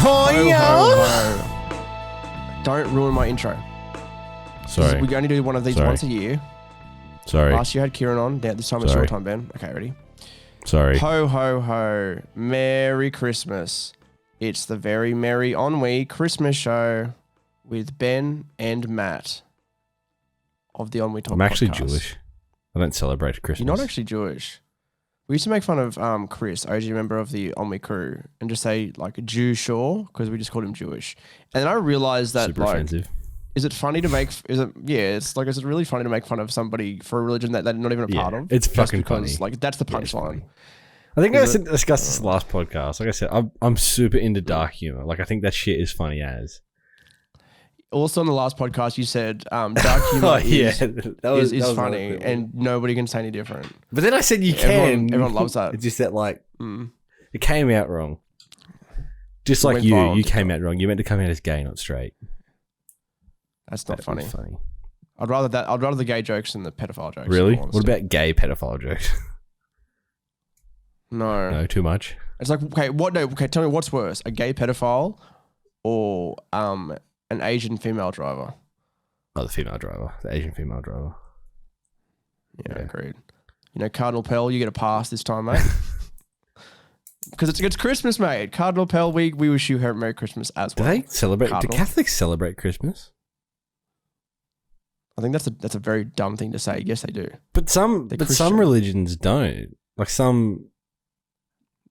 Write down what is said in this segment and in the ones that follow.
ho. Don't ruin my intro. Sorry. We only do one of these once a year. Sorry. Last year I had Kieran on. This time it's your time, Ben. Okay, ready? Sorry. Ho, ho, ho. Merry Christmas. It's the very merry Ennui Christmas show with Ben and Matt of the Ennui Talk I'm actually podcast. Jewish. I don't celebrate Christmas. You're not actually Jewish. We used to make fun of Chris, OG member of the Ennui crew, and just say like Jew sure because we just called him Jewish. And then I realized that super offensive. Is it funny to make? Is it really funny to make fun of somebody for a religion that they're not even a part of? It's just fucking because, funny. Like that's the punchline. I think I discussed this last podcast. Like I said, I'm super into dark humor. Like I think that shit is funny as. Also, on the last podcast, you said dark humor is funny, and nobody can say any different. But then I said you can. Everyone loves that. It's just that it came out wrong. Just like you came out wrong. You meant to come out as gay, not straight. That's not funny. I'd rather the gay jokes than the pedophile jokes. Really? What about gay pedophile jokes? No, too much. It's like tell me what's worse, a gay pedophile or an Asian female driver? Oh, the female driver, the Asian female driver. Yeah, agreed. You know, Cardinal Pell, you get a pass this time, mate. Because it's Christmas, mate. Cardinal Pell, we wish you a Merry Christmas as well. Do they celebrate? Do Catholics celebrate Christmas? I think that's a very dumb thing to say. Yes, they do. But some religions don't. Like some.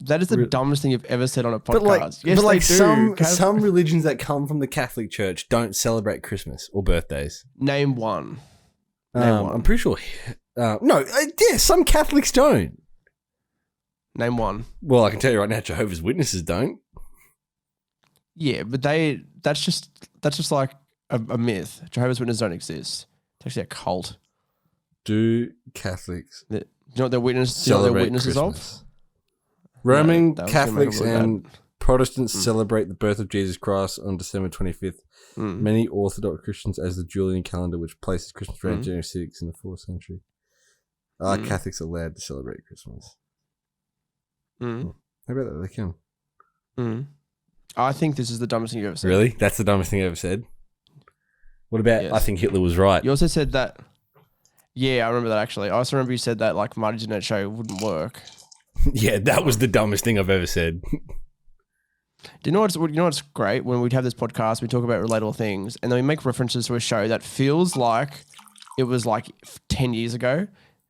That is the dumbest thing you've ever said on a podcast. Some religions that come from the Catholic Church don't celebrate Christmas or birthdays. Name one. I'm pretty sure. Some Catholics don't. Name one. Well, I can tell you right now, Jehovah's Witnesses don't. Yeah, but that's just like a myth. Jehovah's Witnesses don't exist. It's actually a cult. Do Catholics? You know what they're witnesses of? Roman Catholics and Protestants celebrate the birth of Jesus Christ on December 25th. Many Orthodox Christians as the Julian calendar, which places Christmas around January 6th in the 4th century. Are Catholics allowed to celebrate Christmas? How about that? They can. I think this is the dumbest thing you've ever said. Really? That's the dumbest thing I ever said? What about I think Hitler was right? You also said that. Yeah, I remember that actually. I also remember you said that like Marty's Internet Show wouldn't work. Yeah, that was the dumbest thing I've ever said. Do you know what's great? When we'd have this podcast, we talk about relatable things, and then we make references to a show that feels like it was like 10 years ago,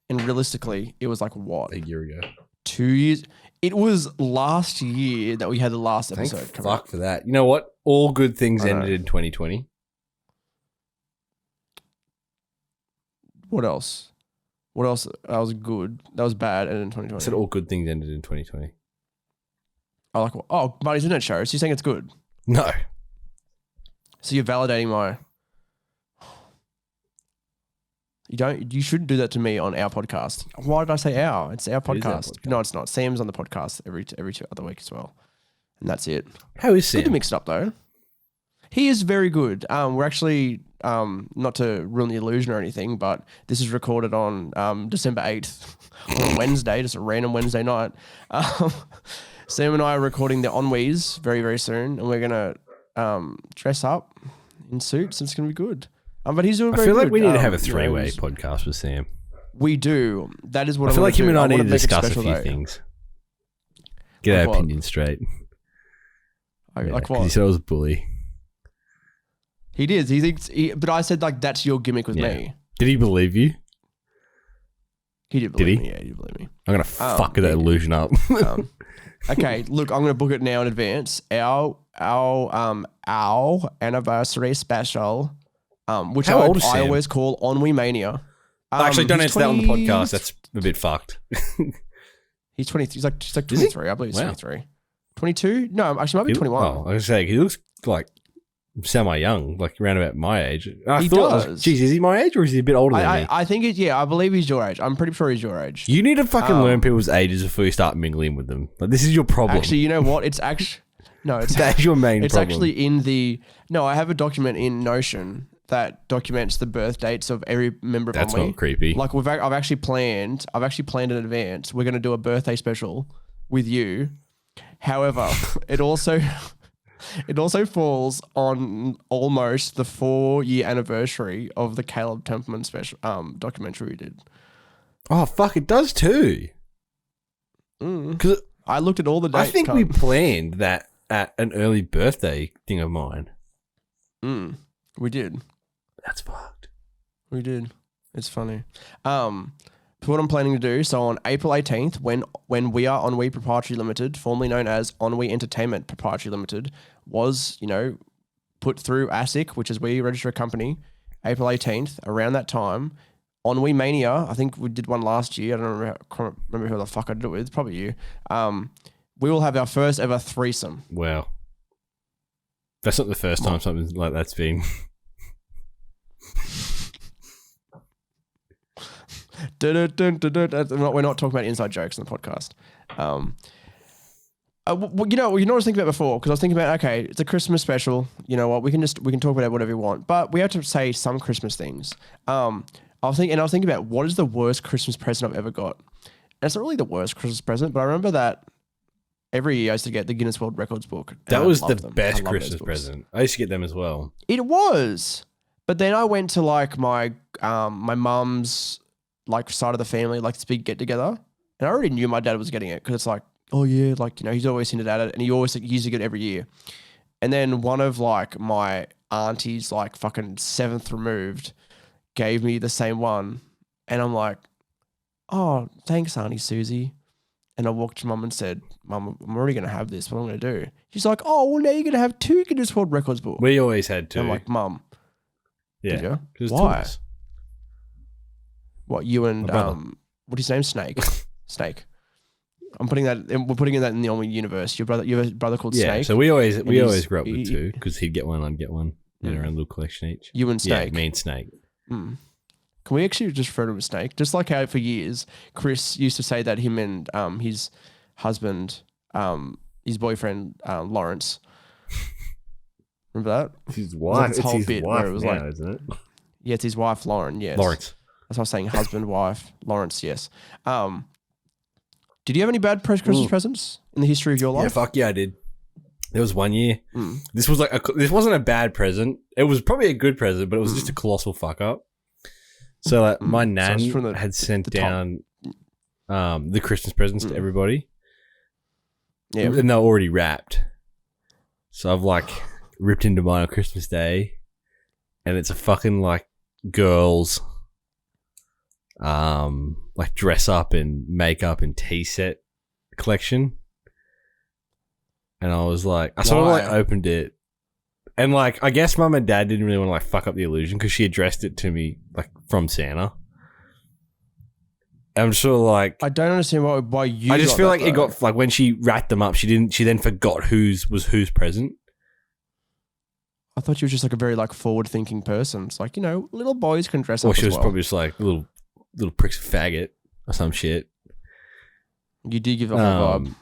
and realistically, it was like what? A year ago. 2 years? It was last year that we had the last episode. Thank fuck for that. You know what? All good things ended in 2020. What else? What else? That was good. That was bad. And in 2020. I said all good things ended in 2020. I like what? Oh, Marty's Internet Show. So you're saying it's good? No. So you're validating my. You shouldn't do that to me on our podcast. Why did I say our? It's our podcast. No, it's not. Sam's on the podcast every 2 other week as well, and that's it. How is Sam? Good to mix it up though. He is very good. We're actually not to ruin the illusion or anything, but this is recorded on December 8th on a Wednesday, just a random Wednesday night. Sam and I are recording the Ennuis very, very soon, and we're gonna dress up in suits, and it's gonna be good. But he's doing very good. I feel like we need to have a three-way podcast with Sam. We do. That is what I feel like him and I need to discuss a few things. Get our opinions straight. Like what? He said I was a bully. He did. But I said like that's your gimmick with me. Did he believe you? He did believe me. Yeah, he did believe me. I'm gonna fuck that illusion up. Okay, look, I'm gonna book it now in advance. Our anniversary special, which I always call Ennui Mania. Actually, don't answer that on the podcast. That's a bit fucked. He's 20. He's like 23. I believe he's 23. 22? No, actually, might be 21. Oh, I was gonna say he looks like semi-young, like around about my age. He does. Geez, is he my age or is he a bit older than me? I think I believe he's your age. I'm pretty sure he's your age. You need to fucking learn people's ages before you start mingling with them. Like, this is your problem. Actually, you know what? It's actually... No, that's your main problem. It's actually in the... No, I have a document in Notion that documents the birth dates of every member of That's Ennui. not creepy. Like, I've actually planned in advance. We're going to do a birthday special with you. However, it also... It also falls on almost the 4-year anniversary of the Caleb Templeman special documentary we did. Oh, fuck, it does too. Because I looked at all the dates. I think we planned that at an early birthday thing of mine. We did. That's fucked. We did. It's funny. So what I'm planning to do, so on April 18th, when we are Ennui Proprietary Limited, formerly known as Ennui Entertainment Proprietary Limited, was, put through ASIC, which is we register a company, April 18th, around that time, Ennui Mania, I think we did one last year, can't remember who the fuck I did it with, probably you, we will have our first ever threesome. Wow. That's not the first time something like that's been... We're not talking about inside jokes on the podcast. You know what I was thinking about before? Because I was thinking about, okay, it's a Christmas special. You know what? We can talk about whatever we want, but we have to say some Christmas things. I was thinking about what is the worst Christmas present I've ever got. And it's not really the worst Christmas present, but I remember that every year I used to get the Guinness World Records book. That was the best Christmas present. I used to get them as well. It was, but then I went to like my mum's like side of the family, like this big get together, and I already knew my dad was getting it because it's like, oh yeah, like he's always hinted at it, and he used to get it every year. And then one of like my aunties, like fucking 7th removed, gave me the same one, and I'm like, oh, thanks, Auntie Susie. And I walked to Mum and said, Mum, I'm already gonna have this. What am I gonna do? She's like, oh, well now you're gonna have 2 Guinness World Records books. We always had 2. And I'm like, Mum, yeah, did you? Why? Toys. What, you and what's his name? Snake. Snake. We're putting that in the Ennui universe. You have a brother called Snake. Yeah, so we always grew up with 2 because he'd get one, I'd get one. In our own little collection each. You and Snake. Yeah, me and Snake. Can we actually just refer to him as Snake? Just like how for years Chris used to say that him and his husband, his boyfriend Lawrence. Remember that? His wife. It's whole bit where it was now, isn't it? Yeah, it's his wife Lauren. Yes, Lawrence. That's what I was saying. Husband, wife, Lawrence. Yes. Did you have any bad Christmas presents in the history of your life? Yeah, fuck yeah, I did. There was one year. This was this wasn't a bad present. It was probably a good present, but it was just a colossal fuck up. So like my nan had sent down the Christmas presents to everybody. Yeah, and they were already wrapped. So I've like ripped into mine on Christmas Day, and it's a fucking like girls. Like dress up and makeup and tea set collection. And I was like, I sort of like opened it, and like I guess Mum and Dad didn't really want to like fuck up the illusion because she addressed it to me like from Santa. I'm sort of like, I don't understand why you. I just feel like it got like when she wrapped them up, she then forgot whose present. I thought she was just like a very like forward thinking person. It's like, little boys can dress up. Or she as was probably just like little pricks of faggot or some shit. You did give off a vibe.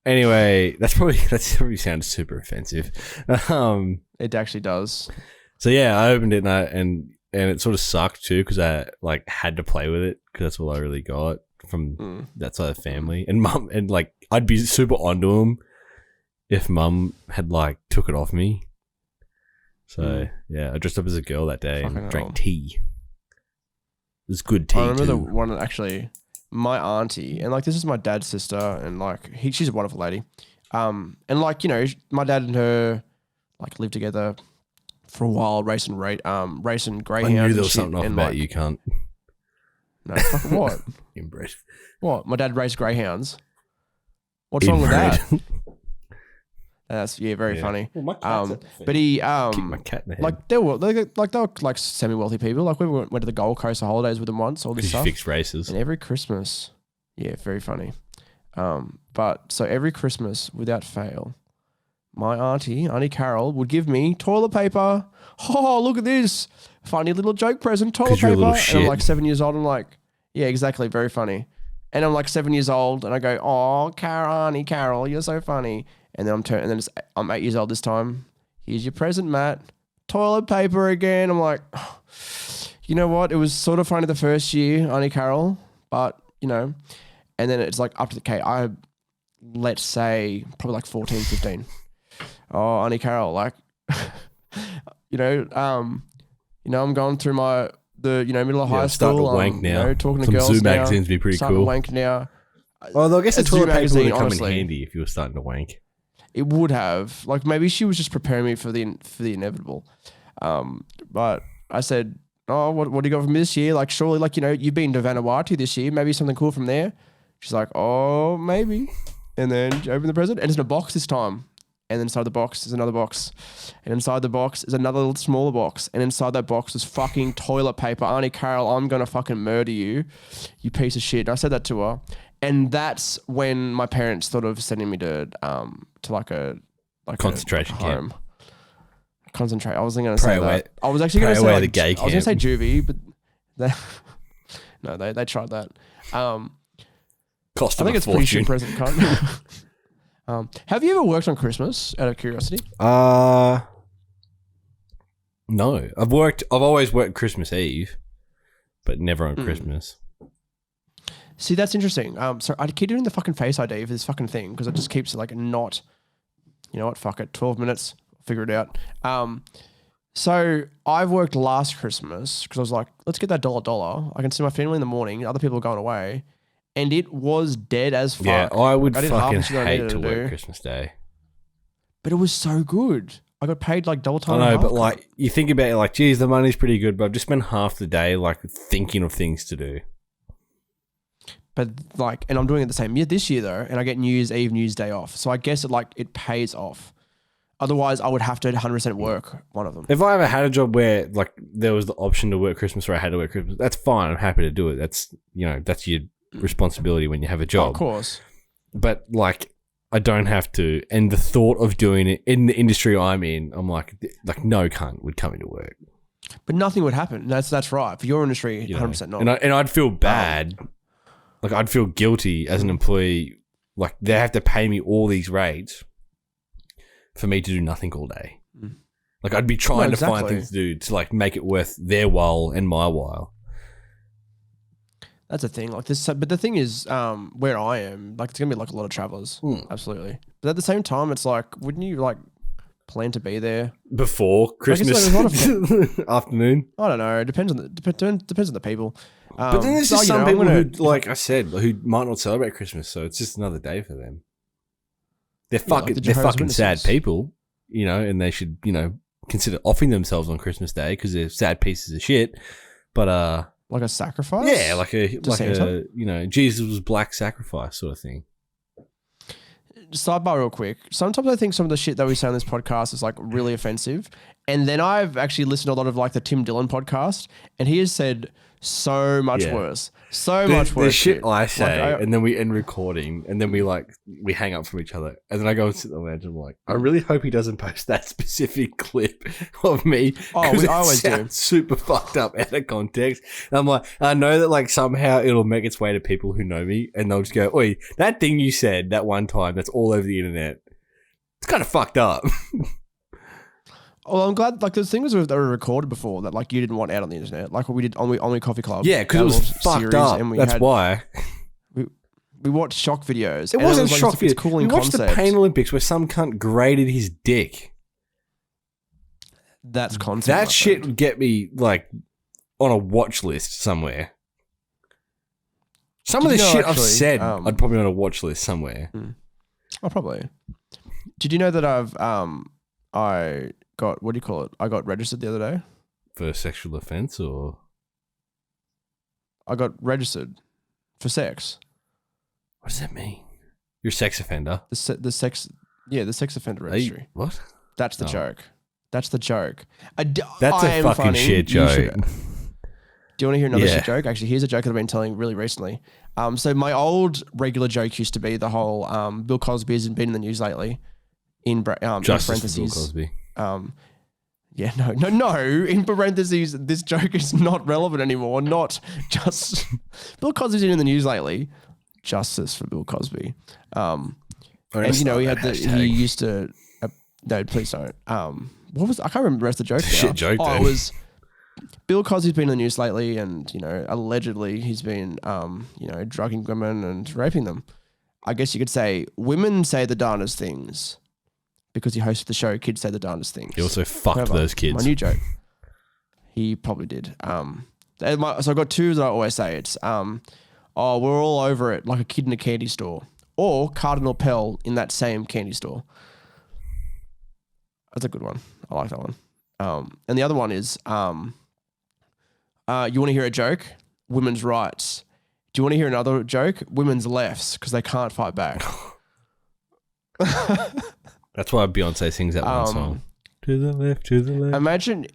Anyway, that's probably sounds super offensive. It actually does. So yeah, I opened it and it sort of sucked too because I like had to play with it because that's all I really got from that side of the family. And Mum and like I'd be super onto him if Mum had like took it off me. So yeah, I dressed up as a girl that day and drank tea. It was good tea. I remember the one actually. My auntie, and like this is my dad's sister, and like she's a wonderful lady. And like, my dad and her like lived together for a while, racing greyhounds. I knew there was something off about you, cunt. No, fucking what? Inbred. What? My dad raced greyhounds. What's wrong with that? That's very funny. Well, my cat's but he kicked my cat in the head. like they were like semi-wealthy people. Like we went to the Gold Coast for holidays with them once. All this stuff. Fixed races. And every Christmas, very funny. But so every Christmas, without fail, my Auntie Carol, would give me toilet paper. Oh, look at this funny little joke present, toilet paper. And I'm like 7 years old. I'm like, yeah, exactly, very funny. And I'm like 7 years old, and I go, oh, Auntie Carol, you're so funny. And then I'm 8 years old this time. Here's your present, Matt. Toilet paper again. I'm like, you know what? It was sort of funny the first year, Auntie Carol, but and then it's like up to the K. Let's say probably like 14, 15. oh, Auntie Carol, like, I'm going through middle of high starting school. to wank now. Talking to Some girls Zoo now. magazines be pretty Starting cool. to wank now. Well, I guess the toilet paper would come honestly, in handy if you were starting to wank. It would have. Like, maybe she was just preparing me for the inevitable. But I said, oh, what do you got from this year? Like, surely, like, you've been to Vanuatu this year. Maybe something cool from there. She's like, oh, maybe. And then you open the present, and it's in a box this time. And then inside the box is another box. And inside the box is another little smaller box. And inside that box is fucking toilet paper. Auntie Carol, I'm going to fucking murder you, you piece of shit. And I said that to her. And that's when my parents thought of sending me to a concentration camp. Concentrate. I wasn't going to say that. I was actually going to say gay I was going to say juvie, but they tried that. Cost I think a it's pretty fortune. shit present, cunt. Have you ever worked on Christmas? Out of curiosity. No, I've always worked Christmas Eve, but never on Christmas. See, that's interesting. So I keep doing the fucking Face ID for this fucking thing because it just keeps it like not. You know what? Fuck it. 12 minutes. Figure it out. So I've worked last Christmas because I was like, let's get that $1. I can see my family in the morning. Other people are going away. And it was dead as fuck. Yeah, I would did fucking half the shit I hate needed to to work do. Christmas Day. But it was so good. I got paid like double time. I know, and a half. but like you think about it, like, geez, the money's pretty good, but I've just spent half the day like thinking of things to do. But like, and I'm doing it the same year this year though, and I get New Year's Eve, New Year's Day off. So I guess it pays off. Otherwise, I would have to 100% work one of them. If I ever had a job where like there was the option to work Christmas or I had to work Christmas, that's fine. I'm happy to do it. That's that's your responsibility when you have a job. Of course. But like I don't have to, and the thought of doing it in the industry I'm in, I'm like no cunt would come into work. But nothing would happen. That's right. For your industry, 100% not. And I'd feel bad. Like I'd feel guilty as an employee. Like they have to pay me all these rates for me to do nothing all day. Like I'd be trying to find things to do to like make it worth their while and my while. That's a thing. Like this, but the thing is, where I am, like, it's gonna be like a lot of travelers. Absolutely. But at the same time, it's like, wouldn't you like plan to be there Before Christmas afternoon? I don't know. It depends on the people. But then there's just some people who, like I said, who might not celebrate Christmas, so it's just another day for them. They're fucking sad people, and they should, consider offing themselves on Christmas Day because they're sad pieces of shit. But like a sacrifice? Yeah, like a Jesus was black sacrifice sort of thing. Sidebar real quick. Sometimes I think some of the shit that we say on this podcast is like really offensive. And then I've actually listened to a lot of like the Tim Dillon podcast, and he has said so much worse. Much worse. The shit I say, and then we end recording, and then we hang up from each other, and then I go and sit in the lounge, and I'm like, I really hope he doesn't post that specific clip of me. I always do. Super fucked up out of context. And I'm like, I know that like somehow it'll make its way to people who know me, and they'll just go, "Oi, that thing you said that one time, that's all over the internet. It's kind of fucked up." Well, I'm glad, like, there's things that were recorded before that, like, you didn't want out on the internet. Like what we did on Coffee Club. Yeah, because it was fucked up. That's why. We watched shock videos. It wasn't shock videos. It's cool in we watched concept. the Pain Olympics where some cunt graded his dick. That's concept. That shit would get me, like, on a watch list somewhere. Some of the shit I've said, I'd probably on a watch list somewhere. Oh, probably. Did you know that I got, what do you call it? I got registered the other day. For a sexual offense, or? I got registered for sex. What does that mean? You're a sex offender? The sex offender registry. What? That's the joke. That's the joke. That's a fucking shit joke. Do you want to hear another shit joke? Actually, here's a joke that I've been telling really recently. So my old regular joke used to be the whole Bill Cosby hasn't been in the news lately. In parentheses. Bill Cosby. No. In parentheses, this joke is not relevant anymore. Not just Bill Cosby's in the news lately. Justice for Bill Cosby. And he used to. No, please don't. What was I can't remember the rest of the joke. Shit joke. It was Bill Cosby's been in the news lately, and allegedly he's been drugging women and raping them. I guess you could say women say the darndest things. because he hosted the show Kids Say the Darndest Things. He also fucked However, those kids. My new joke. He probably did. So I've got two that I always say. It's, we're all over it like a kid in a candy store. Or Cardinal Pell in that same candy store. That's a good one. I like that one. And the other one is, you want to hear a joke? Women's rights. Do you want to hear another joke? Women's lefts, because they can't fight back. That's why Beyonce sings that one song. To the left, to the left. Imagine...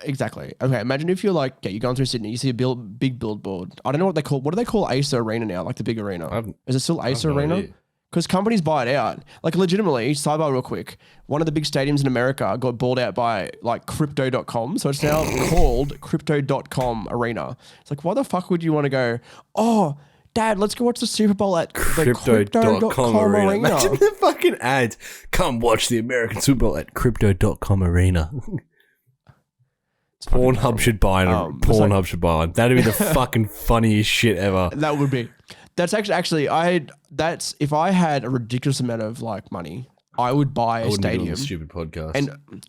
Exactly. Okay, imagine if you're like, you're going through Sydney, you see a big billboard. I don't know what they call. What do they call Acer Arena now? Like the big arena. Is it still Acer Arena? Because companies buy it out. Like legitimately, sidebar real quick. One of the big stadiums in America got bought out by like Crypto.com. So it's now called Crypto.com Arena. It's like, why the fuck would you want to go, oh, Dad, let's go watch the Super Bowl at Crypto.com Arena. Imagine the fucking ads. Come watch the American Super Bowl at Crypto.com Arena. Pornhub should buy one. Pornhub should buy one. That'd be the fucking funniest shit ever. That would be. That's actually if I had a ridiculous amount of like money, I would buy a stadium. Be on a stupid podcast. And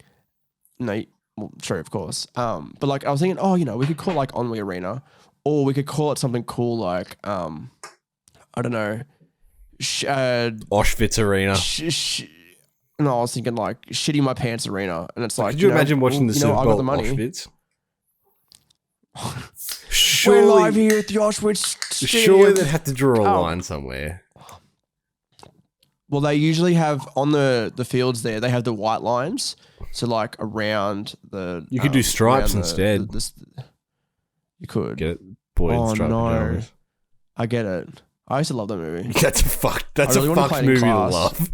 no, well, true, of course. But like I was thinking, we could call it like Ennui Arena, or we could call it something cool like I don't know, Auschwitz Arena. No, I was thinking like shitting my pants arena, and it's like. Could you imagine watching the Super Bowl at Auschwitz? We're live here at the Auschwitz Stadium. Surely they'd have to draw a line somewhere. Well, they usually have on the fields there. They have the white lines, so like around the. You could do stripes instead. You could get it, boy in striped pajamas. I get it. I used to love that movie. That's a fucked movie to love.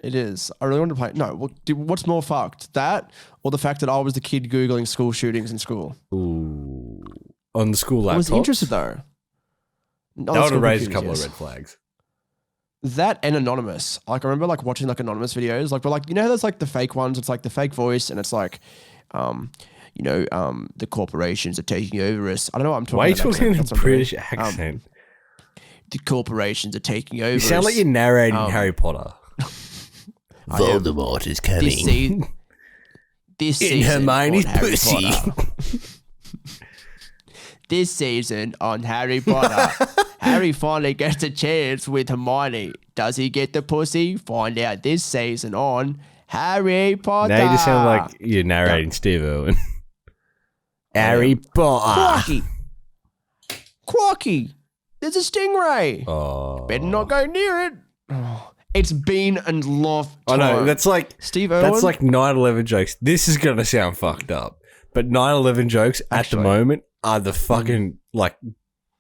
It is. I really wanted to play. No, what's more fucked? That or the fact that I was the kid Googling school shootings in school? Ooh. On the school laptop? I was interested though. That would have raised a couple of red flags. That and Anonymous. Like I remember like watching like Anonymous videos. Like, but like, there's like the fake ones. It's like the fake voice and it's like, the corporations are taking over us. I don't know what I'm talking about. Why are you talking in a British accent? The corporations are taking over us. You sound like you're narrating Harry Potter. Voldemort is coming. This in Hermione's pussy. This season on Harry Potter, Harry finally gets a chance with Hermione. Does he get the pussy? Find out this season on Harry Potter. Now you just sound like you're narrating Steve Irwin. Harry Potter. Quacky. There's a stingray. Oh. Better not go near it. Oh. It's been a long time. I know, that's like Steve Irwin. That's like 9/11 jokes. This is going to sound fucked up. But 9/11 jokes at the moment are the fucking like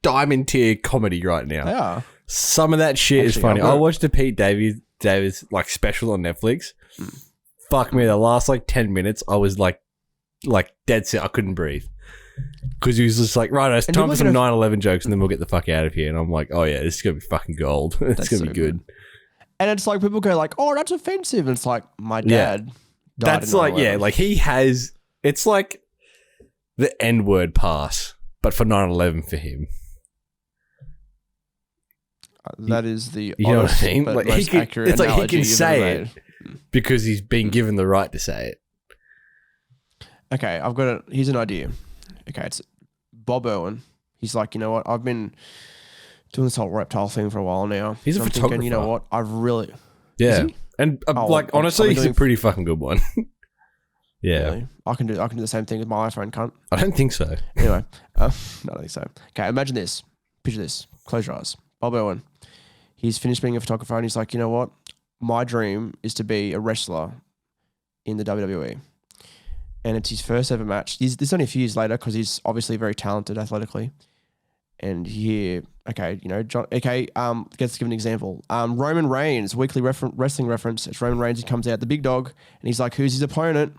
diamond tier comedy right now. They are. Some of that shit is funny. I watched the Pete Davis like special on Netflix. Fuck me, the last like 10 minutes I was like dead set. I couldn't breathe. Because he was just like, right, it's time for some 9/11 jokes and then we'll get the fuck out of here. And I'm like, oh yeah, this is going to be fucking gold. It's going to be good. And it's like people go like, oh, that's offensive. And it's like, my dad died That's like, like he has, it's like the N-word pass, but for 9/11 for him. That is the you know what I mean? Like most accurate it's like he can say it because he's been given the right to say it. Okay, here's an idea. Okay, it's Bob Irwin. He's like, you know what? I've been doing this whole reptile thing for a while now. He's a photographer. Thinking, you know what? I've really... Yeah. And honestly, he's a pretty fucking good one. Yeah. Really? I can do the same thing with my iPhone, cunt. I don't think so. Anyway, I don't think so. Okay, imagine this. Picture this. Close your eyes. Bob Irwin. He's finished being a photographer and he's like, you know what? My dream is to be a wrestler in the WWE. And it's his first ever match. This is only a few years later because he's obviously very talented athletically. And here, okay, you know, John, okay, let's give an example. Roman Reigns, weekly wrestling reference. It's Roman Reigns. He comes out, the big dog, and he's like, who's his opponent?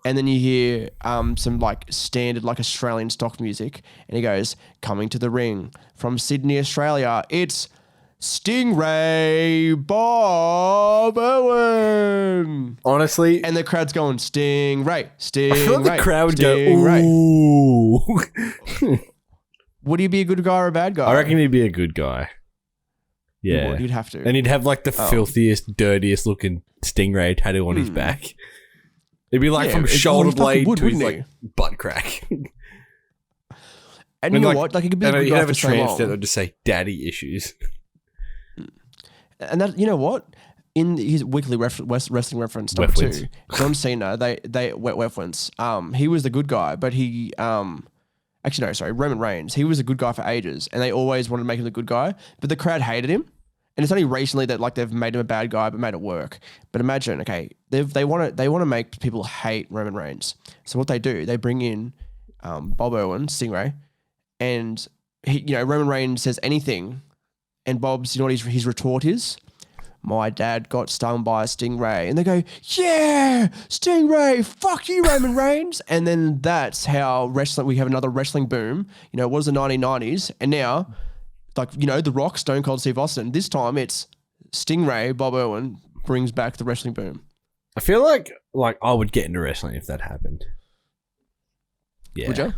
And then you hear some like standard like Australian stock music. And he goes, coming to the ring from Sydney, Australia, it's Stingray Bob Irwin. Honestly. And the crowd's going, Stingray, Stingray. I feel like the crowd would go, ooh. Would he be a good guy or a bad guy? I reckon he'd be a good guy. Yeah. You'd have to. And he'd have like the filthiest, dirtiest looking stingray tattoo on his back. It'd be like from shoulder blade to his like butt crack. And you know what? Like, he could be a good he'd guy have for a so tramp long. that would just say "daddy issues." And that, you know what? In his weekly wrestling reference number 2, John Cena, they reference. He was the good guy, but he actually no, sorry, Roman Reigns. He was a good guy for ages, and they always wanted to make him the good guy, but the crowd hated him. And it's only recently that like they've made him a bad guy, but made it work. But imagine, okay, they want to make people hate Roman Reigns. So what they do, they bring in Bob Irwin, Stingray, and Roman Reigns says anything, and Bob's, you know what his retort is? My dad got stung by a stingray. And they go, yeah, stingray, fuck you, Roman Reigns. And then that's how we have another wrestling boom. You know, what was the 1990s? And now, like, you know, The Rock, Stone Cold Steve Austin. This time it's Stingray, Bob Irwin brings back the wrestling boom. I feel like I would get into wrestling if that happened. Yeah. Would you?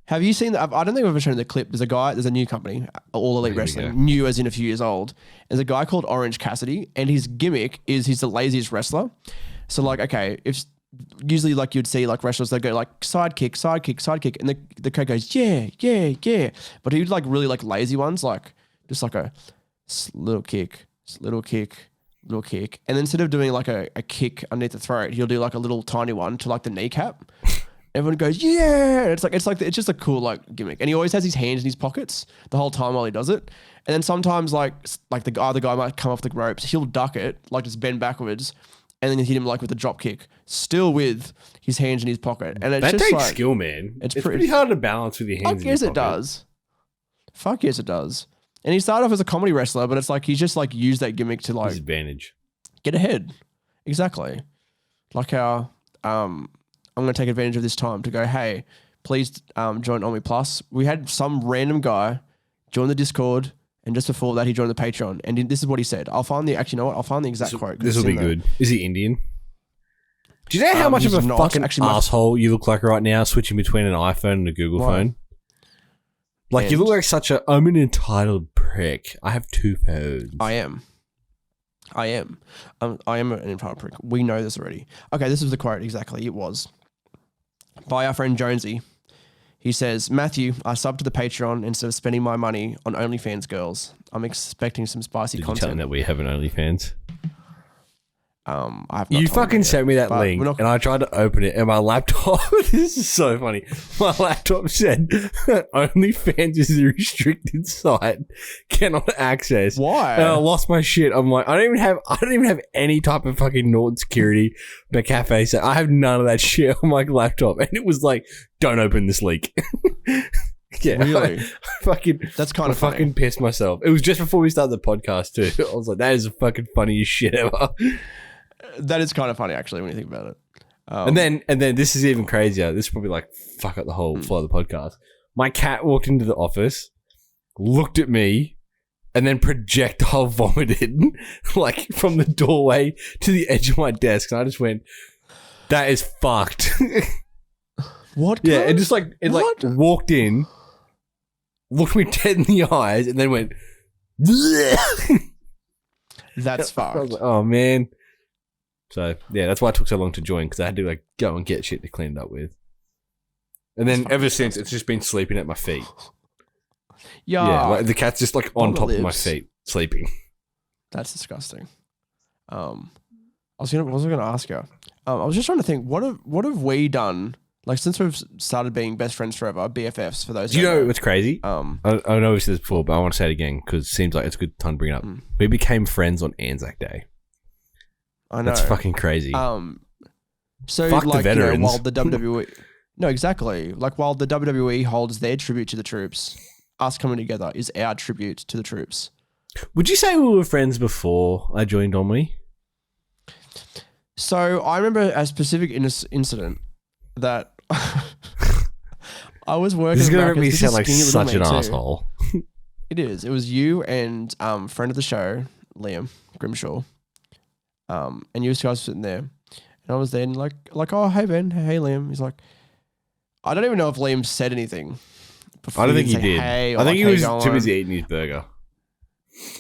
Have you seen that? I don't think I've ever shown the clip. There's a new company, All Elite Wrestling, new as in a few years old. There's a guy called Orange Cassidy, and his gimmick is he's the laziest wrestler. So like, okay, if usually like you'd see like wrestlers, they go like sidekick, sidekick, sidekick, and the crowd goes, yeah, yeah, yeah. But he'd like really like lazy ones, like just like a little kick, little kick, little kick. And then instead of doing like a kick underneath the throat, he'll do like a little tiny one to like the kneecap. Everyone goes, yeah. It's just a cool like gimmick. And he always has his hands in his pockets the whole time while he does it. And then sometimes like the other guy might come off the ropes, he'll duck it, like just bend backwards, and then hit him like with a drop kick, still with his hands in his pocket. And it's that just takes like, skill, man. It's pretty hard to balance with your hands. Fuck yes, it does. Fuck yes, it does. And he started off as a comedy wrestler, but it's like he's just like used that gimmick to like his advantage, get ahead. Exactly. Like how I'm going to take advantage of this time to go, hey, please join Ennui Plus. We had some random guy join the Discord, and just before that, he joined the Patreon. And this is what he said. I'll find the exact quote. This will be good. Is he Indian? Do you know how much of a fucking asshole you look like right now, switching between an iPhone and a Google phone? Like, you look like I'm an entitled prick. I have 2 phones. I am an entitled prick. We know this already. Okay, this is the quote exactly. It was by our friend Jonesy. He says, Matthew, I subbed to the Patreon instead of spending my money on OnlyFans girls. I'm expecting some spicy content. Did you tell him that we have an OnlyFans? I have not. You fucking sent me that link, and I tried to open it, and my laptop. This is so funny. My laptop said OnlyFans is a restricted site, cannot access. Why? And I lost my shit. I'm like, I don't even have any type of fucking Norton security, McAfee. So I have none of that shit on my laptop, and it was like, don't open this link. Yeah, really? That's kind of fucking pissed myself. It was just before we started the podcast too. I was like, that is the fucking funniest shit ever. That is kind of funny, actually, when you think about it. And then this is even crazier. This is probably like fuck up the whole flow of the podcast. My cat walked into the office, looked at me, and then projectile vomited like from the doorway to the edge of my desk. And I just went, that is fucked. What? Yeah, it just like walked in, looked me dead in the eyes, and then went. That's fucked. I was like, oh man. So yeah, that's why it took so long to join, because I had to like go and get shit to clean it up with. And then ever since, it's just been sleeping at my feet. Yeah, like the cat's just like on top of my feet, sleeping. That's disgusting. I was gonna ask you. I was just trying to think, what have we done? Like, since we've started being best friends forever, BFFs for those. Do you know what's crazy? I know we've said this before, but I want to say it again because it seems like it's a good time to bring it up. We became friends on Anzac Day. I know. That's fucking crazy. So fuck like, the veterans. while the WWE, no, exactly. Like, while the WWE holds their tribute to the troops, us coming together is our tribute to the troops. Would you say we were friends before I joined Ennui? So I remember a specific incident that I was working. This is gonna make me sound like such an asshole. It is. It was you and friend of the show, Liam Grimshaw. And you guys were sitting there, and I was there, and like, oh, hey Ben, hey Liam. He's like, I don't even know if Liam said anything. I don't think he did. Hey, I think he was too busy eating his burger.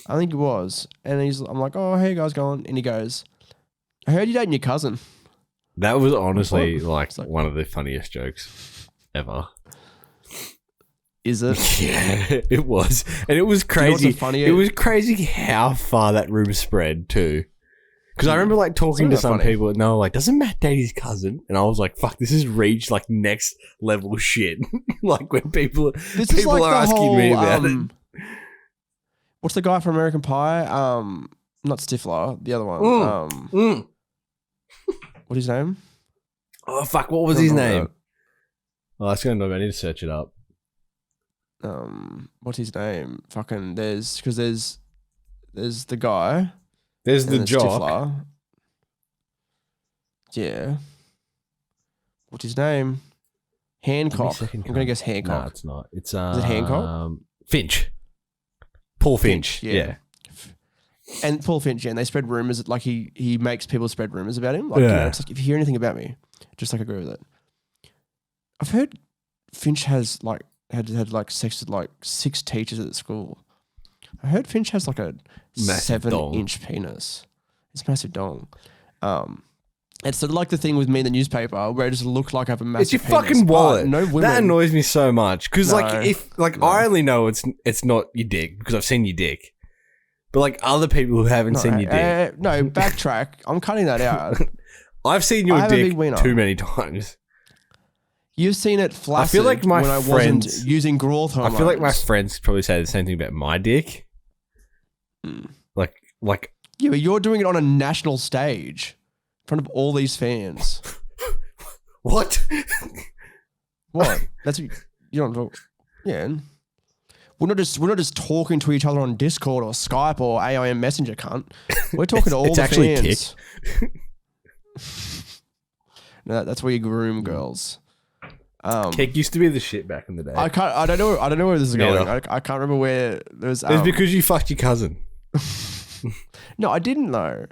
I think it was. And I'm like, oh, how you guys going? And he goes, I heard you dating your cousin. That was honestly like one of the funniest jokes ever. Is it? Yeah, it was. And it was crazy. It was crazy how far that room spread too. Because I remember like talking to some people and they were like, doesn't Matt date his cousin? And I was like, fuck, this has reached like next level shit. Like when people are asking me about it. What's the guy from American Pie? Not Stifler, the other one. What's his name? Oh fuck, what was his name? Oh, that's gonna know. I need to search it up. What's his name? Fucking there's the guy. There's the jock. Stifler. Yeah. What's his name? Hancock. I'm gonna guess Hancock. No, it's not. It's Is it Hancock? Finch. Paul Finch. Yeah. And Paul Finch, and they spread rumors like he makes people spread rumors about him. Like, it's like if you hear anything about me, just like agree with it. I've heard Finch has like had sex with like 6 teachers at the school. I heard Finch has like a massive 7-inch penis. It's a massive dong. It's sort of like the thing with me in the newspaper where I just look like I have a massive penis. It's your fucking wallet. No women. That annoys me so much because I only know it's not your dick because I've seen your dick. But like other people who haven't seen your dick. No, backtrack. I'm cutting that out. I've seen your dick too many times. You've seen it flaccid I feel like my when friends, I wasn't using growth hormones. I feel like my friends probably say the same thing about my dick. Like yeah, but you're doing it on a national stage in front of all these fans. What? What? That's what you don't talk. Yeah. We're not just talking to each other on Discord or Skype or AIM Messenger, cunt. We're talking to all the fans. No, that's where you groom girls. Kick used to be the shit back in the day. I don't know where this is going. I can't remember where there's. It's because you fucked your cousin. No, I didn't know.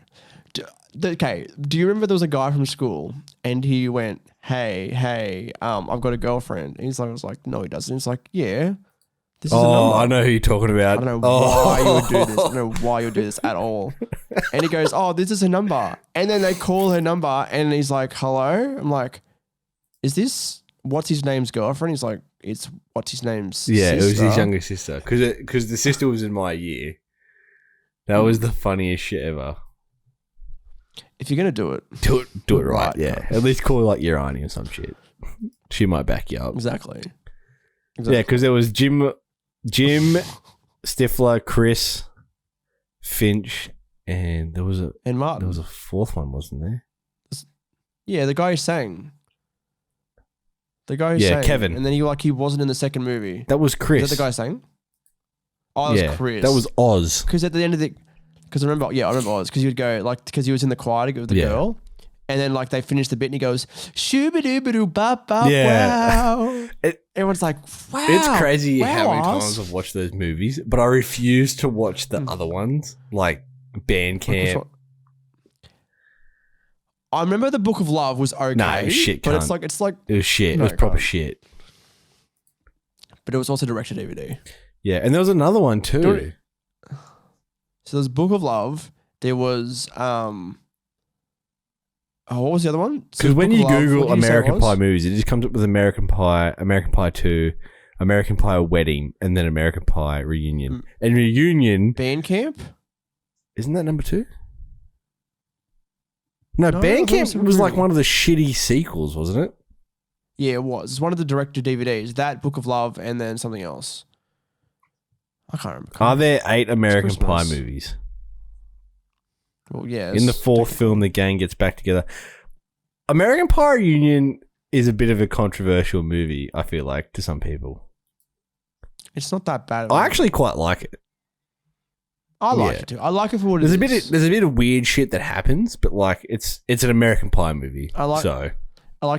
Okay, do you remember there was a guy from school and he went, "Hey, I've got a girlfriend." And I was like, "No, he doesn't." He's like, "Yeah, this is a number." I know who you're talking about. I don't know why you would do this. I don't know why you would do this at all. And he goes, "Oh, this is a number." And then they call her number and he's like, "Hello?" I'm like, "Is this what's his name's girlfriend?" He's like, "It's what's his name's sister." It was his younger sister because the sister was in my year. That was the funniest shit ever. If you're gonna do it, do it right. Yeah, at least call her like your auntie or some shit. She might back you up. Exactly. Yeah, because there was Jim, Stifler, Chris, Finch, and Martin. There was a fourth one, wasn't there? Yeah, the guy who sang. The guy who sang. Kevin. And then he wasn't in the second movie. That was Chris. Is that the guy sang? Oh, that was Chris. That was Oz. Because at the end of because I remember Oz. Because he would go because he was in the choir to go with the girl, and then like they finished the bit and he goes shoo-ba-doo-ba-doo bop bop wow. Everyone's like, wow. It's crazy wow, how many Oz. times I've watched those movies, but I refuse to watch the other ones like Band Camp. I remember the Book of Love was okay. No, it was shit. But it's like it was shit. It was proper shit. But it was also direct to DVD. Yeah, and there was another one too. So there's Book of Love. There was what was the other one? Because when you Google American Pie movies, it just comes up with American Pie, American Pie 2, American Pie Wedding, and then American Pie Reunion. And Reunion Bandcamp? Isn't that number 2? No, Bandcamp was like one of the shitty sequels, wasn't it? Yeah, it was. It's one of the direct-to-DVDs. That, Book of Love, and then something else. I can't remember. Are there 8 American Pie movies? Well, yeah. In the 4th film, the gang gets back together. American Pie Reunion is a bit of a controversial movie, I feel like, to some people. It's not that bad. I actually quite like it. I like it too. I like it for what it is. There's a bit of weird shit that happens, but like it's an American Pie movie. I like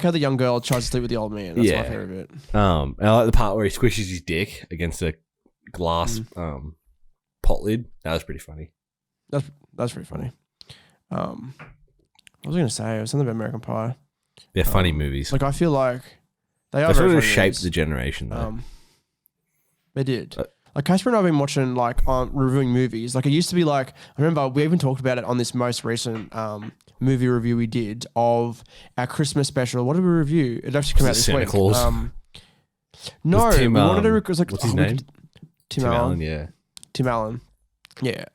how the young girl tries to sleep with the old man. That's my favorite bit. And I like the part where he squishes his dick against a glass pot lid. That was pretty funny. That's pretty funny. What was I going to say? It was something about American Pie. They're funny movies. Like I feel like they are. They sort of shaped the generation, though. They did. Like Casper and I have been watching like reviewing movies. Like it used to be like I remember we even talked about it on this most recent movie review we did of our Christmas special. What did we review? It actually came out this Santa week. Claus? No, Tim, we wanted to. It was like what's his name? Tim Allen. Yeah. Tim Allen. Yeah.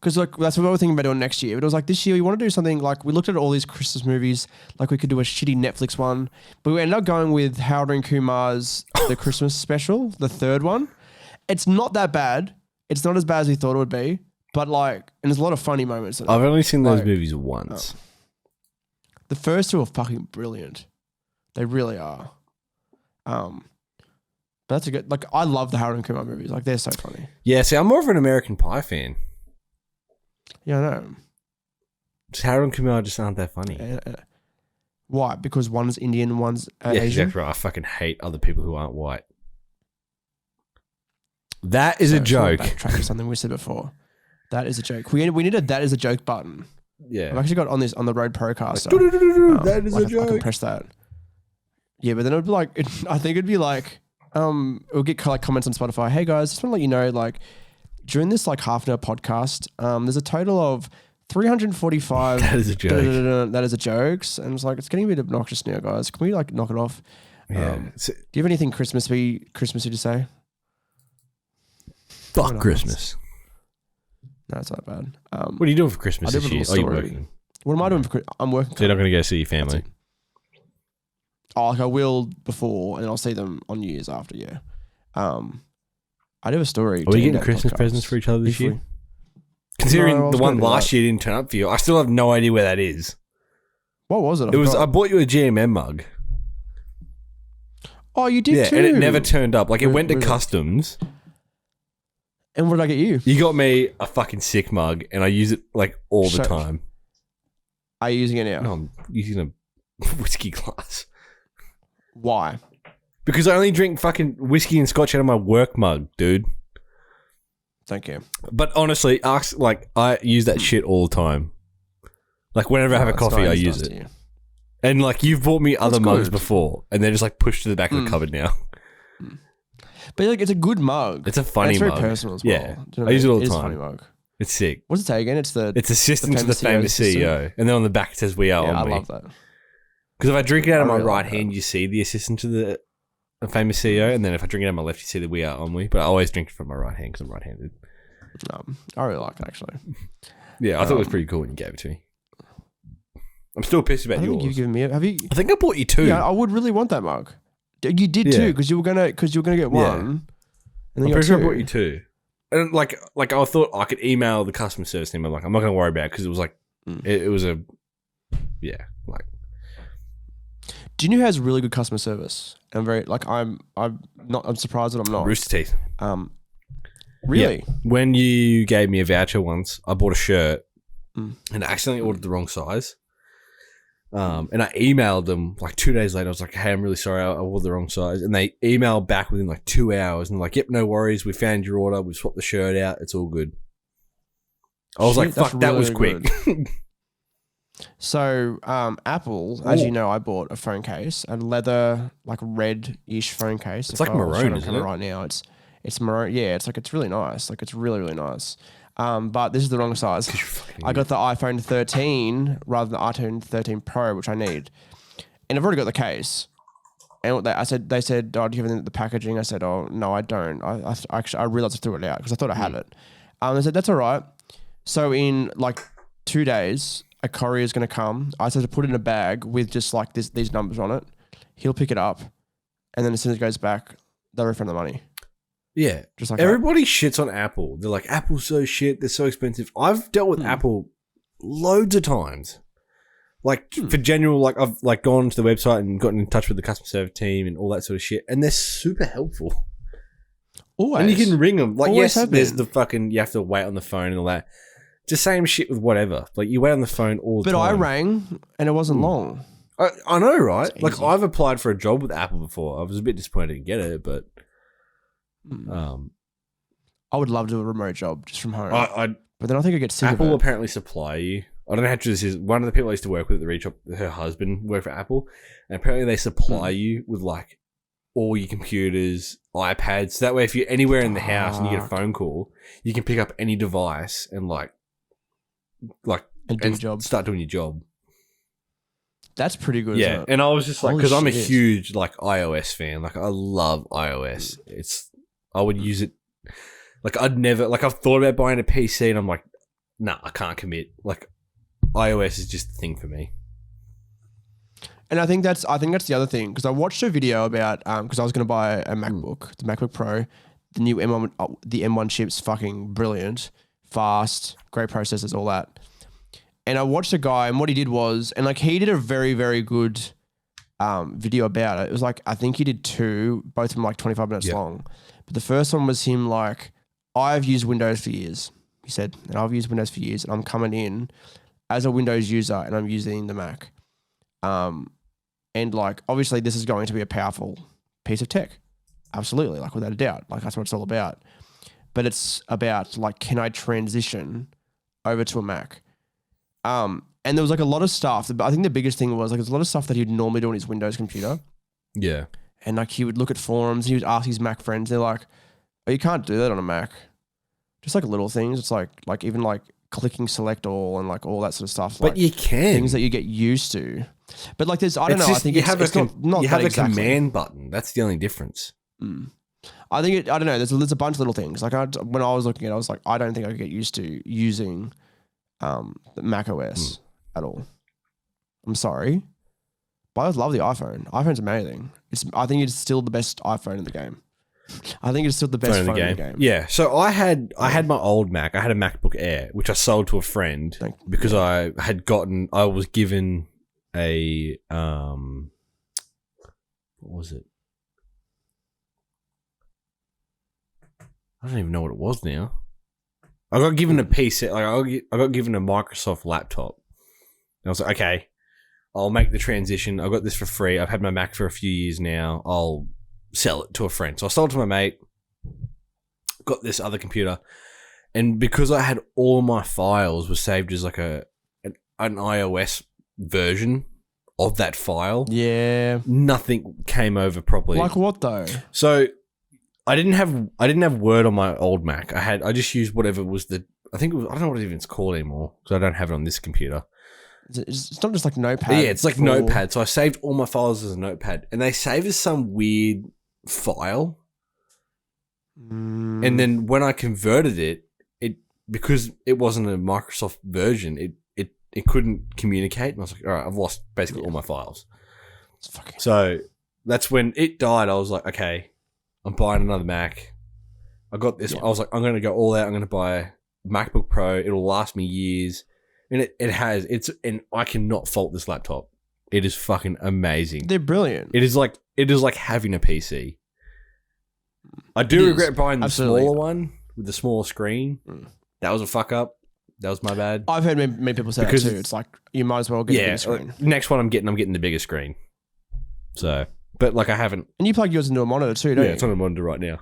Because like that's what we were thinking about doing next year. But it was like this year we want to do something like we looked at all these Christmas movies. Like we could do a shitty Netflix one, but we ended up going with Harold and Kumar's The Christmas Special, the third one. It's not that bad. It's not as bad as we thought it would be. But like, and there's a lot of funny moments. I've only seen those movies once. The first two are fucking brilliant. They really are. But that's a good. Like I love the Harold and Kumar movies. Like they're so funny. Yeah, see, I'm more of an American Pie fan. Yeah, I know. Just Harold and Kumar just aren't that funny. Why? Because one's Indian, one's yeah, Asian. exactly right. I fucking hate other people who aren't white. That is a joke. Backtrack to something we said before. That is a joke. We need a that is a joke button. Yeah, I've actually got on the Road Procaster. That is a joke. I can press that. Yeah, but then it would be like I think it'd be like it would get like comments on Spotify. Hey guys, just want to let you know like during this like half an hour podcast, there's a total of 345. That is a joke. That is a jokes, and it's like it's getting a bit obnoxious now, guys. Can we like knock it off? Yeah. Do you have anything Christmassy to say? Fuck Christmas. No, it's not bad. What are you doing for Christmas this year? Oh, you're working. What am I doing for? I'm working. So you're not going to go see your family? Oh, like I will before, and I'll see them on New Year's after. Yeah. I do have a story. Are we getting Christmas presents for each other this year? Considering the one last year didn't turn up for you, I still have no idea where that is. What was it? I bought you a GMM mug. Oh, you did too. And it never turned up. Like it went to customs. And what did I get you? You got me a fucking sick mug, and I use it like all the time. Are you using it now? No, I'm using a whiskey glass. Why? Because I only drink fucking whiskey and scotch out of my work mug, dude. Thank you. But honestly, I use that shit all the time. Like whenever I have a coffee, I use it. And like you've bought me other mugs before, and they're just like pushed to the back of the cupboard now. But like, it's a good mug. It's a funny mug. It's very mug. personal as well. Yeah, you know I use it all the time. time. It's a funny mug. It's sick. What's it say again? It's assistant to the famous CEO. And then on the back it says "We are on me." I love that. Because if I drink it out of my right hand, you see the assistant to the famous CEO, and then if I drink it out of my left, you see the "We are on me." But I always drink it from my right hand because I'm right-handed. I really like it actually. Yeah, I thought it was pretty cool when you gave it to me. I'm still pissed about yours. You've given me it. Have you? I think I bought you two. Yeah, I would really want that mug. You did too, because you were gonna get one. And then I'm pretty sure I bought you two. And like I thought I could email the customer service team. I'm like, I'm not gonna worry about it because it was like, it was a, yeah, like. Do you know who has really good customer service? I'm very like I'm surprised that I'm not. Rooster Teeth. Really? Yeah. When you gave me a voucher once, I bought a shirt and I accidentally ordered the wrong size. And I emailed them like 2 days later. I was like, hey, I'm really sorry. I ordered the wrong size. And they emailed back within like 2 hours and like, yep, no worries. We found your order. We swapped the shirt out. It's all good. I was like, fuck, that was quick. So, Apple, as you know, I bought a phone case, a leather, like red-ish phone case. It's like maroon, isn't it? Right now, it's maroon. Yeah, it's really nice. Like it's really, really nice. But this is the wrong size. I got the iPhone 13 rather than the iPhone 13 Pro, which I need. And I've already got the case. And they said, oh, do you have the packaging? I said, oh, no, I don't. I realized I threw it out because I thought I had it. They said, that's all right. So in like 2 days, a courier is going to come. I said to put it in a bag with just like these numbers on it. He'll pick it up. And then as soon as it goes back, they'll refund the money. Yeah. Just like everybody shits on Apple. They're like, Apple's so shit. They're so expensive. I've dealt with Apple loads of times. Like for general, like I've like gone to the website and gotten in touch with the customer service team and all that sort of shit. And they're super helpful. Always. And you can ring them. Like, Always yes, there's the fucking, you have to wait on the phone and all that. Just same shit with whatever. Like you wait on the phone all the time. But I rang and it wasn't long. I know, right? Like I've applied for a job with Apple before. I was a bit disappointed to get it, but I would love to do a remote job just from home. But then I think I get sick Apple of it. apparently supply you. I don't know how true this is. One of the people I used to work with at the retail shop, her husband worked for Apple, and apparently they supply you with like all your computers, iPads. So that way, if you're anywhere in the house and you get a phone call, you can pick up any device and and do your job. Start doing your job. That's pretty good. Yeah, Isn't it? and I was just like, because I'm a shit. huge like iOS fan. Like I love iOS. I would use it. Like I'd never like I've thought about buying a PC and I'm like, nah, I can't commit. Like iOS is just the thing for me. And I think that's the other thing, because I watched a video about because I was going to buy a MacBook, the MacBook Pro, the new M1, the M1 chip's fucking brilliant, fast, great processors, all that. And I watched a guy, and what he did was, and like he did a very, very good video about it. It was like, I think he did two, both of them like 25 minutes long. But the first one was him like, I've used Windows for years. He said, and I've used Windows for years, and I'm coming in as a Windows user, and I'm using the Mac. And like, obviously this is going to be a powerful piece of tech. Absolutely. Like without a doubt, like that's what it's all about. But it's about like, can I transition over to a Mac? And there was like a lot of stuff. I think the biggest thing was like, there's a lot of stuff that he'd normally do on his Windows computer. Yeah. And like, he would look at forums, he would ask his Mac friends. They're like, oh, you can't do that on a Mac. Just like little things. It's like even like clicking select all and like all that sort of stuff. But like you can. Things that you get used to. But like there's, I don't know. I think you it's have not you have a exactly. command button. That's the only difference. I think I don't know. There's a bunch of little things. Like when I was looking at it, I was like, I don't think I could get used to using the Mac OS at all. I'm sorry. But I love the iPhone. iPhone's amazing. I think it's still the best iPhone in the game. I think it's still the best phone in the game. Yeah. So I had my old Mac. I had a MacBook Air, which I sold to a friend because I was given a what was it? I don't even know what it was now. I got given a PC. Like I got given a Microsoft laptop. And I was like, okay, I'll make the transition. I got this for free. I've had my Mac for a few years now. I'll sell it to a friend. So I sold it to my mate, got this other computer, and because I had all my files were saved as like an iOS version of that file, nothing came over properly. Like what though? So I didn't have Word on my old Mac. I just used whatever was I don't know what it's called anymore because I don't have it on this computer. It's not just like Notepad. Yeah, it's like Notepad. So I saved all my files as a Notepad, and they save as some weird file. And then when I converted it because it wasn't a Microsoft version, it couldn't communicate, and I was like, all right, I've lost basically all my files. So that's when it died. I was like, okay, I'm buying another Mac. I got this. I was like, I'm going to go all out. I'm going to buy a MacBook Pro. It'll last me years. And and I cannot fault this laptop. It is fucking amazing. They're brilliant. It is like having a PC. I do regret buying the smaller one with the smaller screen. That was a fuck up. That was my bad. I've heard many people say that too. It's like you might as well get the bigger screen. Next one I'm getting the bigger screen. So, but like I haven't. And you plug yours into a monitor too, don't you? Yeah, it's on a monitor right now.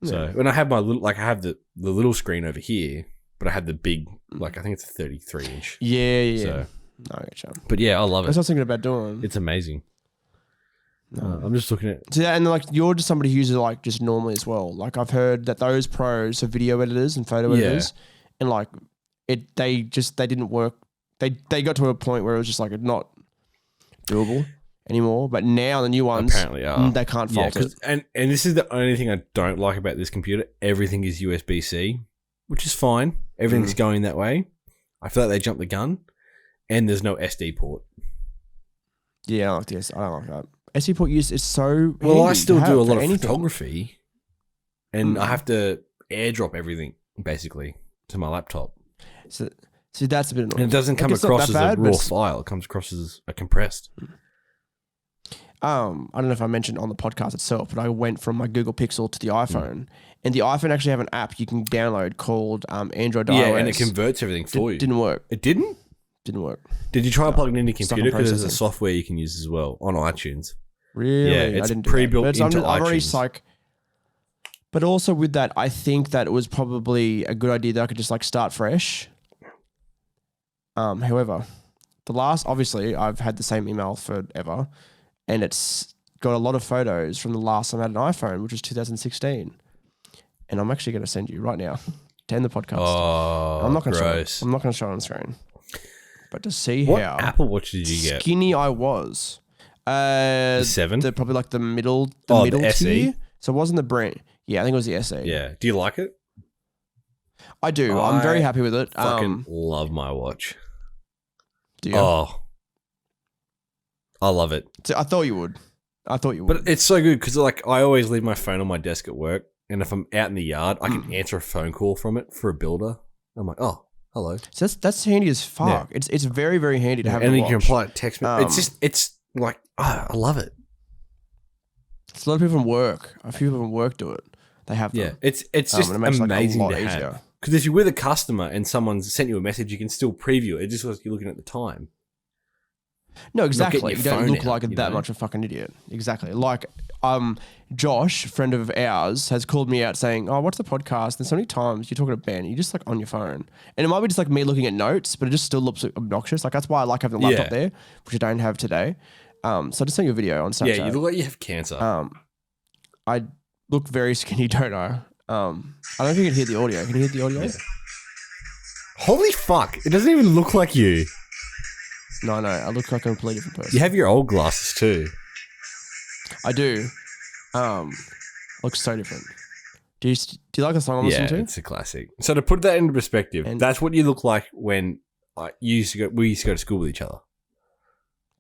So when I have my little, like I have the little screen over here, but I have the big, like I think it's a 33 inch. Yeah. So, no, I get you. But yeah, I love it. That's what I was thinking about doing. It's amazing. No, I'm just looking at. So and like you're just somebody who uses it like just normally as well. Like I've heard that those pros are video editors and photo editors, and like they didn't work. They got to a point where it was just like not doable anymore. But now the new ones apparently are. They can't fault it. And this is the only thing I don't like about this computer. Everything is USB-C, which is fine. Everything's going that way. I feel like they jumped the gun, and there's no SD port. Yeah, I like this. I don't like that. SD port use is so well. handy I still do a lot of anything. photography, and I have to airdrop everything basically to my laptop. So that's a bit annoying. And it doesn't come across as a raw file. It comes across as a compressed. I don't know if I mentioned on the podcast itself, but I went from my Google Pixel to the iPhone, and the iPhone actually have an app you can download called Android iOS. Yeah, and it converts everything for you. Didn't work. It didn't? Didn't work. Did you try plug it into your computer? Because there's a software you can use as well on iTunes. Really? Yeah, it's pre-built into iTunes. I'm already like, but also with that, I think that it was probably a good idea that I could just like start fresh. However, obviously I've had the same email forever, and it's got a lot of photos from the last time I had an iPhone, which was 2016. And I'm actually going to send you right now to end the podcast. Oh, I'm not going to gross. I'm not going to show it on screen. But to see What how Apple Watch did you get? skinny I was. The 7? They're probably like the middle the SE? tier. So it wasn't the brand. Yeah, I think it was the SE. Yeah. Do you like it? I do. I'm very happy with it. Fucking love my watch. Do you? Oh. I love it. I thought you would. But it's so good because like I always leave my phone on my desk at work, and if I'm out in the yard, I can answer a phone call from it for a builder. I'm like, oh, hello. So that's handy as fuck. Yeah. It's very, very handy to have. And then you can apply it text me. It's like I love it. It's a lot of people from work. A few people from work do it. They have them. Yeah, it's just it makes amazing like a lot to easier. have. Because if you're with a customer and someone's sent you a message, you can still preview it. It just was you're looking at the time. No, exactly. You don't look like that much of a fucking idiot. Exactly. Like, Josh, friend of ours, has called me out saying, "Oh, what's the podcast?" And so many times you're talking to Ben, you're just like on your phone, and it might be just like me looking at notes, but it just still looks obnoxious. Like that's why I like having the laptop there, which I don't have today. So I just sent you a video on Snapchat. Yeah, you look like you have cancer. I look very skinny, don't I? I don't know if you can hear the audio. Can you hear the audio? Yeah. Holy fuck! It doesn't even look like you. No, I look like a completely different person. You have your old glasses too. I do. Looks so different. Do you like the song I'm listening to? Yeah, it's a classic. So to put that into perspective, that's what you look like when we used to go to school with each other.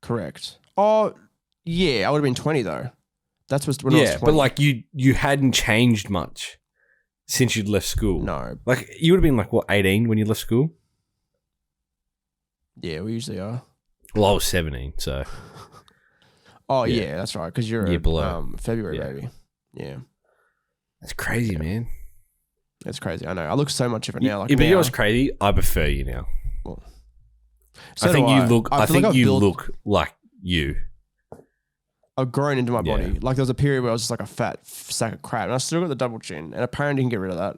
Correct. Oh, yeah, I would have been 20 though. That's when I was 20. But like you hadn't changed much since you'd left school. No. Like you would have been like what, 18 when you left school? Yeah, we usually are. Well, I was 17, so. Oh yeah, that's right. Because you're February baby. Yeah. That's crazy, man. That's crazy. I know. I look so much different now. Like, but you know what's crazy? I prefer you now. Well, I think you look. I think you look like you. I've grown into my body. Like there was a period where I was just like a fat sack of crap, and I still got the double chin, and apparently you can get rid of that.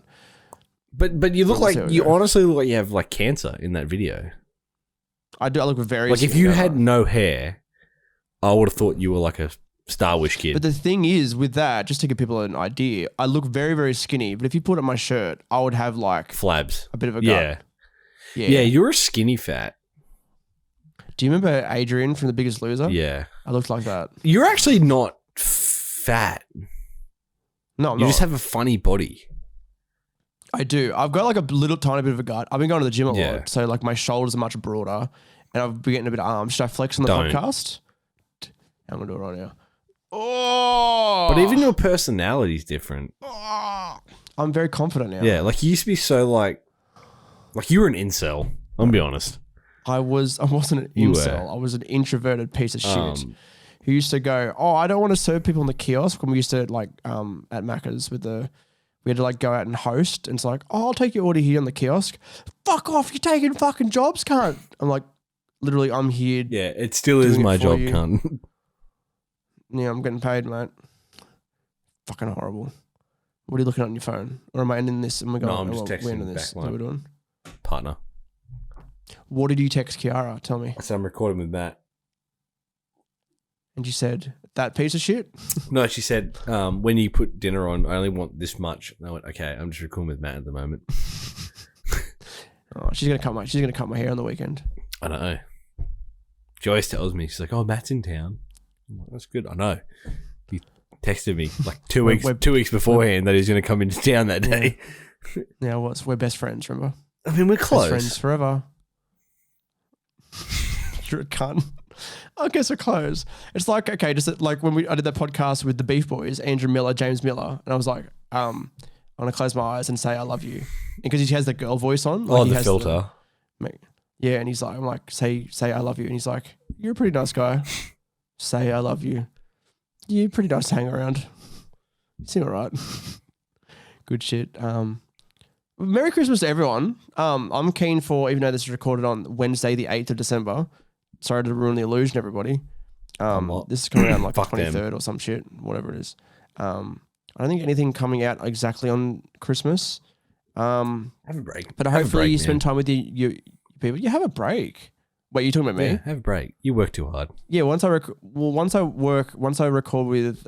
But you look like you honestly look like you have like cancer in that video. I do. I look very like if you had no hair, I would have thought you were like a Star Wish kid. But the thing is, with that, just to give people an idea, I look very, very skinny. But if you put up my shirt, I would have like flabs, a bit of a gut. Yeah. You're a skinny fat. Do you remember Adrian from The Biggest Loser? Yeah, I looked like that. You're actually not fat. No, I'm you not. just have a funny body. I do. I've got like a little tiny bit of a gut. I've been going to the gym a lot, so like my shoulders are much broader, and I've been getting a bit of arms. Should I flex on the podcast? I'm gonna do it right now. Oh, but even your personality's different. Oh, I'm very confident now. Yeah, like you used to be so like you were an incel. I'm gonna be honest. I wasn't an incel. I was an introverted piece of shit who used to go, "Oh, I don't want to serve people in the kiosk." When we used to like at Macca's we had to like go out and host, and it's like, "Oh, I'll take your order here on the kiosk." Fuck off! You're taking fucking jobs, cunt. I'm like, literally, I'm here. Yeah, it still is my job, cunt. Yeah, I'm getting paid, mate. Fucking horrible. What are you looking at on your phone? Or am I ending this? Oh my God, no, I'm just texting this. What we're doing? Partner. What did you text Kiara? Tell me. I said I'm recording with Matt. And she said, that piece of shit? No, she said, when you put dinner on, I only want this much. And I went, okay, I'm just recording with Matt at the moment. Oh, she's gonna cut my hair on the weekend. I don't know. Joyce tells me, she's like, oh, Matt's in town. I'm like, that's good. I know. He texted me like 2 weeks beforehand that he's going to come into town that day. Yeah, we're best friends, remember? I mean, we're close. Best friends forever. You're a cunt. I guess we're close. It's like, okay, just like when I did that podcast with the Beef Boys, Andrew Miller, James Miller, and I was like, I'm going to close my eyes and say I love you. Because he has the girl voice on. Like the filter. Yeah, and he's like, I'm like, say I love you. And he's like, you're a pretty nice guy. Say I love you. You're pretty nice to hang around. You seem all right. Good shit. Merry Christmas to everyone. I'm keen for, even though this is recorded on Wednesday, the 8th of December. Sorry to ruin the illusion, everybody. This is coming out on like the 23rd or some shit, whatever it is. I don't think anything coming out exactly on Christmas. Have a break. But hopefully you spend time with your people. You have a break. Wait, you talking about me? Yeah, have a break. You work too hard. Yeah, once I record with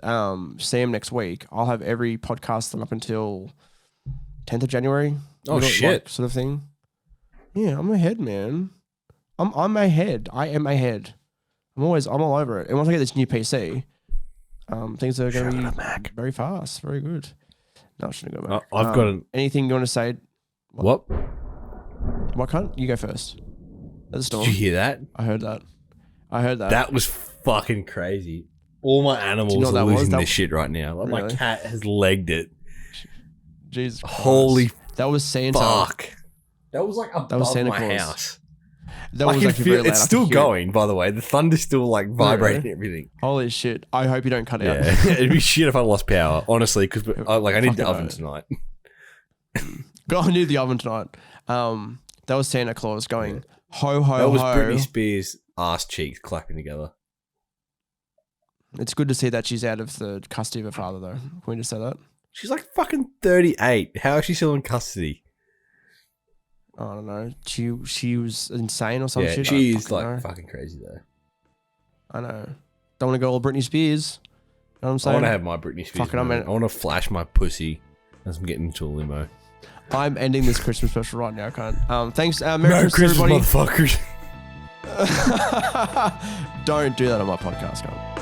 Sam next week, I'll have every podcast done up until 10th of January. Oh shit, sort of thing. Yeah, I'm ahead, man. I'm ahead. I am ahead. I'm all over it. And once I get this new PC, things are going to be very fast, very good. No, I shouldn't go back. I've got anything you want to say? What? Why can't you go first? Did you hear that? I heard that. That was fucking crazy. All my animals are losing their shit right now. Like really? My cat has legged it. Jesus Christ. Holy that was Santa. Fuck. That was like above my house. That was actually very loud. It's still going, by the way. The thunder's still like vibrating and everything. Holy shit. I hope you don't cut out. Yeah. It'd be shit if I lost power, honestly, because I need the oven tonight. I need the oven tonight. That was Santa Claus going, ho, ho, ho. That was Britney Spears' ass cheeks clapping together. It's good to see that she's out of the custody of her father, though. Can we just say that? She's like fucking 38. How is she still in custody? I don't know. She was insane or some shit. She's like fucking crazy, though. I know. Don't want to go all Britney Spears. You know what I'm saying? I want to have my Britney Spears. I want to flash my pussy as I'm getting into a limo. I'm ending this Christmas special right now, cunt. Thanks, Merry Christmas, everybody. motherfuckers. Don't do that on my podcast, cunt.